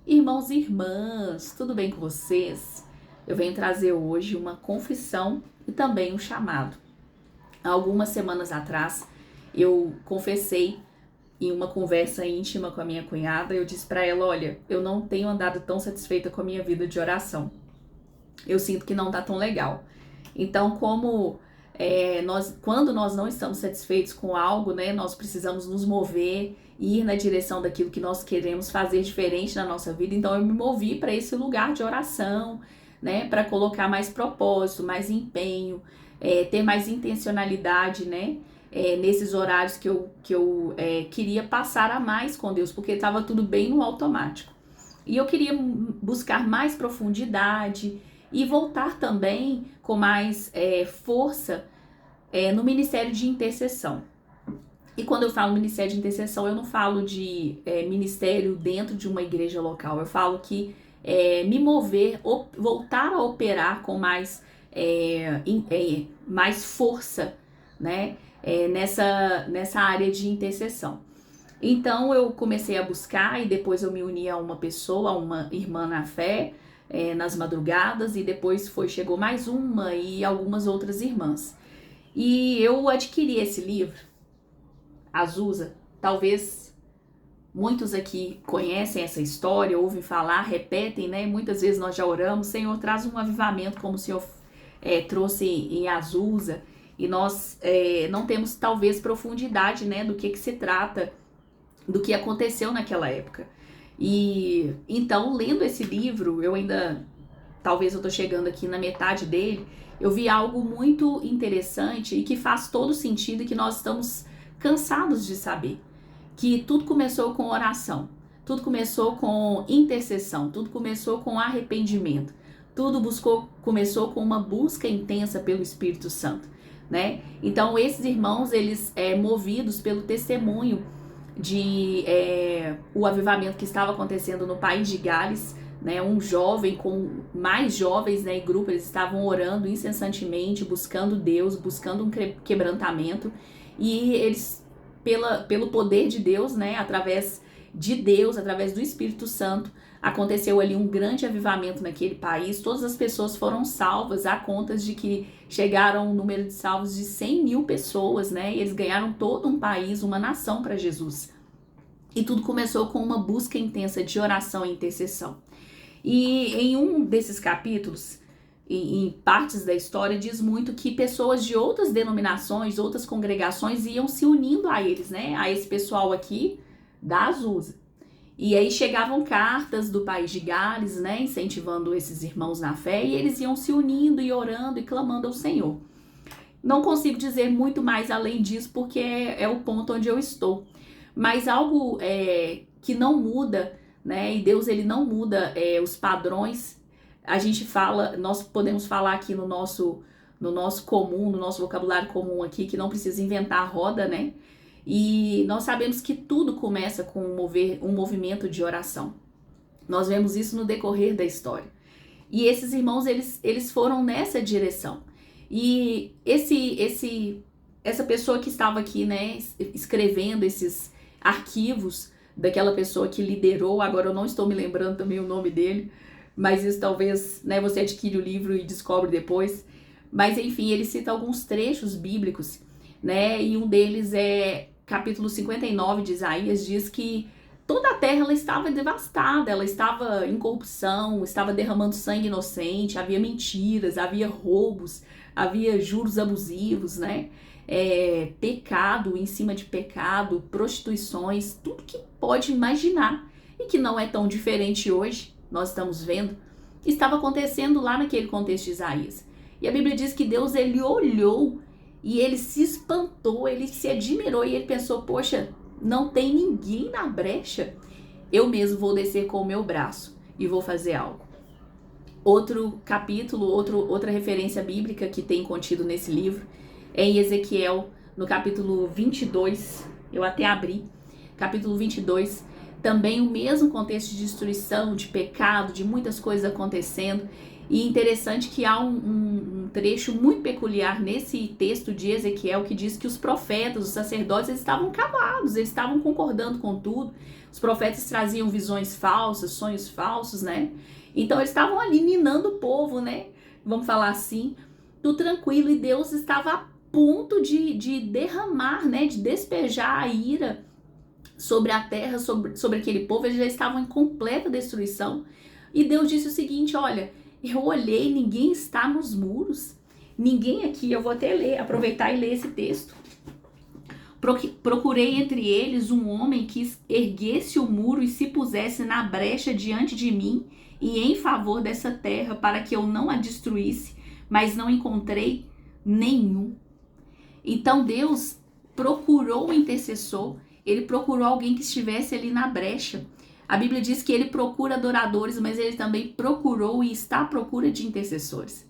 Irmãos e irmãs, tudo bem com vocês? Eu venho trazer hoje uma confissão e também um chamado. Há algumas semanas atrás, eu confessei em uma conversa íntima com a minha cunhada, eu disse para ela, olha, eu não tenho andado tão satisfeita com a minha vida de oração. Eu sinto que não tá tão legal. Então, quando nós não estamos satisfeitos com algo, né, nós precisamos nos mover e ir na direção daquilo que nós queremos fazer diferente na nossa vida. Então, eu me movi para esse lugar de oração, né, para colocar mais propósito, mais empenho, ter mais intencionalidade, né, nesses horários que eu queria passar a mais com Deus, porque estava tudo bem no automático. E eu queria buscar mais profundidade e voltar também com mais força no ministério de intercessão. E quando eu falo ministério de intercessão, eu não falo de ministério dentro de uma igreja local. Eu falo que me mover, voltar a operar com mais força, né? Nessa área de intercessão. Então eu comecei a buscar e depois eu me uni a uma pessoa, a uma irmã na fé, nas madrugadas, e depois chegou mais uma e algumas outras irmãs. E eu adquiri esse livro, Azusa. Talvez muitos aqui conhecem essa história, ouvem falar, repetem, né? Muitas vezes nós já oramos, Senhor, traz um avivamento como o Senhor trouxe em Azusa, e nós não temos talvez profundidade, né, do que se trata, do que aconteceu naquela época. E então, lendo esse livro, talvez eu tô chegando aqui na metade dele, eu vi algo muito interessante e que faz todo sentido e que nós estamos cansados de saber. Que tudo começou com oração, tudo começou com intercessão, tudo começou com arrependimento, começou com uma busca intensa pelo Espírito Santo, né? Então, esses irmãos, eles movidos pelo testemunho de o avivamento que estava acontecendo no país de Gales, né, um jovem com mais jovens, né, em grupo, eles estavam orando incessantemente, buscando Deus, buscando um quebrantamento, e eles, pelo poder de Deus, né, através de Deus, através do Espírito Santo, aconteceu ali um grande avivamento naquele país. Todas as pessoas foram salvas, há contas de que chegaram um número de salvos de 100 mil pessoas, né? E eles ganharam todo um país, uma nação para Jesus. E tudo começou com uma busca intensa de oração e intercessão. E em um desses capítulos, em partes da história, diz muito que pessoas de outras denominações, outras congregações iam se unindo a eles, né? A esse pessoal aqui da Azusa. E aí chegavam cartas do país de Gales, né, incentivando esses irmãos na fé, e eles iam se unindo e orando e clamando ao Senhor. Não consigo dizer muito mais além disso, porque é o ponto onde eu estou. Mas algo que não muda, né, e Deus ele não muda os padrões. A gente fala, nós podemos falar aqui no nosso comum, no nosso vocabulário comum aqui, que não precisa inventar a roda, né? E nós sabemos que tudo começa com um movimento de oração. Nós vemos isso no decorrer da história. E esses irmãos, eles foram nessa direção. E essa pessoa que estava aqui, né, escrevendo esses arquivos daquela pessoa que liderou, agora eu não estou me lembrando também o nome dele, mas isso talvez, né, você adquire o livro e descobre depois. Mas enfim, ele cita alguns trechos bíblicos, né, e um deles é capítulo 59 de Isaías, diz que toda a terra ela estava devastada, ela estava em corrupção, estava derramando sangue inocente, havia mentiras, havia roubos, havia juros abusivos, né? Pecado em cima de pecado, prostituições, tudo que pode imaginar e que não é tão diferente hoje, nós estamos vendo, estava acontecendo lá naquele contexto de Isaías. E a Bíblia diz que Deus ele olhou e ele se espantou, ele se admirou e ele pensou, poxa, não tem ninguém na brecha, eu mesmo vou descer com o meu braço e vou fazer algo. Outro capítulo, outra referência bíblica que tem contido nesse livro é em Ezequiel, no capítulo 22, eu até abri, capítulo 22, também o mesmo contexto de destruição, de pecado, de muitas coisas acontecendo. E interessante que há um trecho muito peculiar nesse texto de Ezequiel que diz que os profetas, os sacerdotes, eles estavam calados, eles estavam concordando com tudo. Os profetas traziam visões falsas, sonhos falsos, né? Então eles estavam ali minando o povo, né? Vamos falar assim, tudo tranquilo, e Deus estava a ponto de derramar, né? De despejar a ira sobre a terra, sobre aquele povo. Eles já estavam em completa destruição. E Deus disse o seguinte: olha, eu olhei, ninguém está nos muros. Ninguém aqui, eu vou até ler, aproveitar e ler esse texto. Procurei entre eles um homem que erguesse o muro e se pusesse na brecha diante de mim e em favor dessa terra, para que eu não a destruísse, mas não encontrei nenhum. Então Deus procurou um intercessor, ele procurou alguém que estivesse ali na brecha. A Bíblia diz que ele procura adoradores, mas ele também procurou e está à procura de intercessores,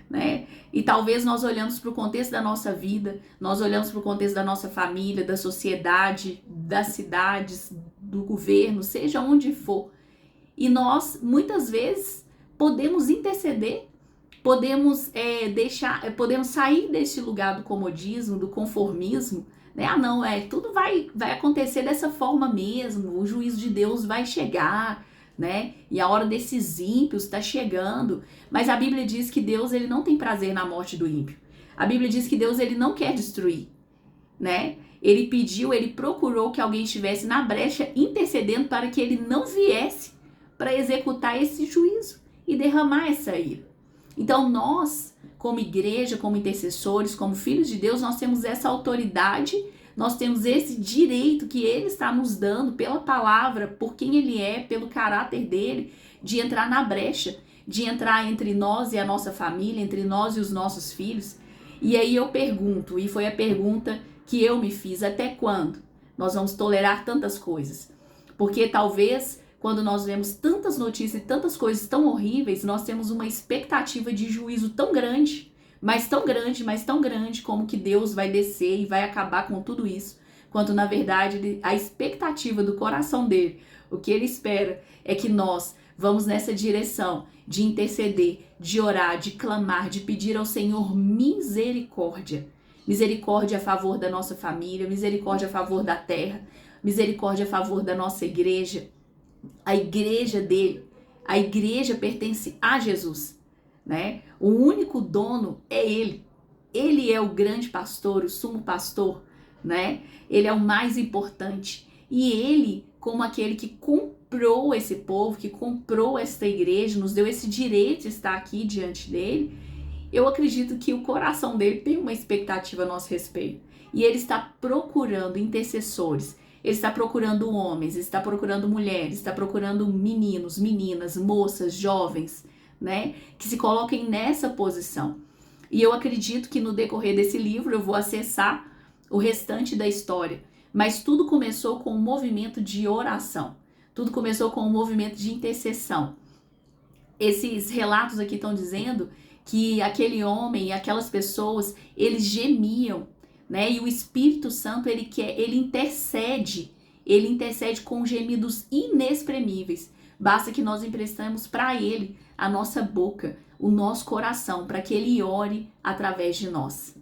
né? E talvez nós olhamos para o contexto da nossa vida, nós olhamos para o contexto da nossa família, da sociedade, das cidades, do governo, seja onde for, e nós muitas vezes podemos interceder, podemos podemos sair desse lugar do comodismo, do conformismo, né? Ah, não, tudo vai acontecer dessa forma mesmo, o juízo de Deus vai chegar, né? E a hora desses ímpios está chegando. Mas a Bíblia diz que Deus, ele não tem prazer na morte do ímpio. A Bíblia diz que Deus, ele não quer destruir, né? Ele pediu, ele procurou que alguém estivesse na brecha intercedendo para que ele não viesse para executar esse juízo e derramar essa ira. Então nós, como igreja, como intercessores, como filhos de Deus, nós temos essa autoridade, nós temos esse direito que ele está nos dando pela palavra, por quem ele é, pelo caráter dele, de entrar na brecha, de entrar entre nós e a nossa família, entre nós e os nossos filhos. E aí eu pergunto, e foi a pergunta que eu me fiz: até quando nós vamos tolerar tantas coisas? Porque talvez quando nós vemos tantas notícias e tantas coisas tão horríveis, nós temos uma expectativa de juízo tão grande, mas tão grande, mas tão grande, como que Deus vai descer e vai acabar com tudo isso, quando na verdade a expectativa do coração dele, o que ele espera é que nós vamos nessa direção de interceder, de orar, de clamar, de pedir ao Senhor misericórdia. Misericórdia a favor da nossa família, misericórdia a favor da terra, misericórdia a favor da nossa igreja. A igreja dele, a igreja pertence a Jesus, né? O único dono é ele. Ele é o grande pastor, o sumo pastor, né? Ele é o mais importante. E ele, como aquele que comprou esse povo, que comprou esta igreja, nos deu esse direito de estar aqui diante dele, eu acredito que o coração dele tem uma expectativa a nosso respeito. E ele está procurando intercessores. Ele está procurando homens, está procurando mulheres, está procurando meninos, meninas, moças, jovens, né? Que se coloquem nessa posição. E eu acredito que no decorrer desse livro eu vou acessar o restante da história. Mas tudo começou com um movimento de oração. Tudo começou com um movimento de intercessão. Esses relatos aqui estão dizendo que aquele homem e aquelas pessoas, eles gemiam, né? E o Espírito Santo, ele intercede com gemidos inexprimíveis. Basta que nós emprestemos para ele a nossa boca, o nosso coração, para que ele ore através de nós.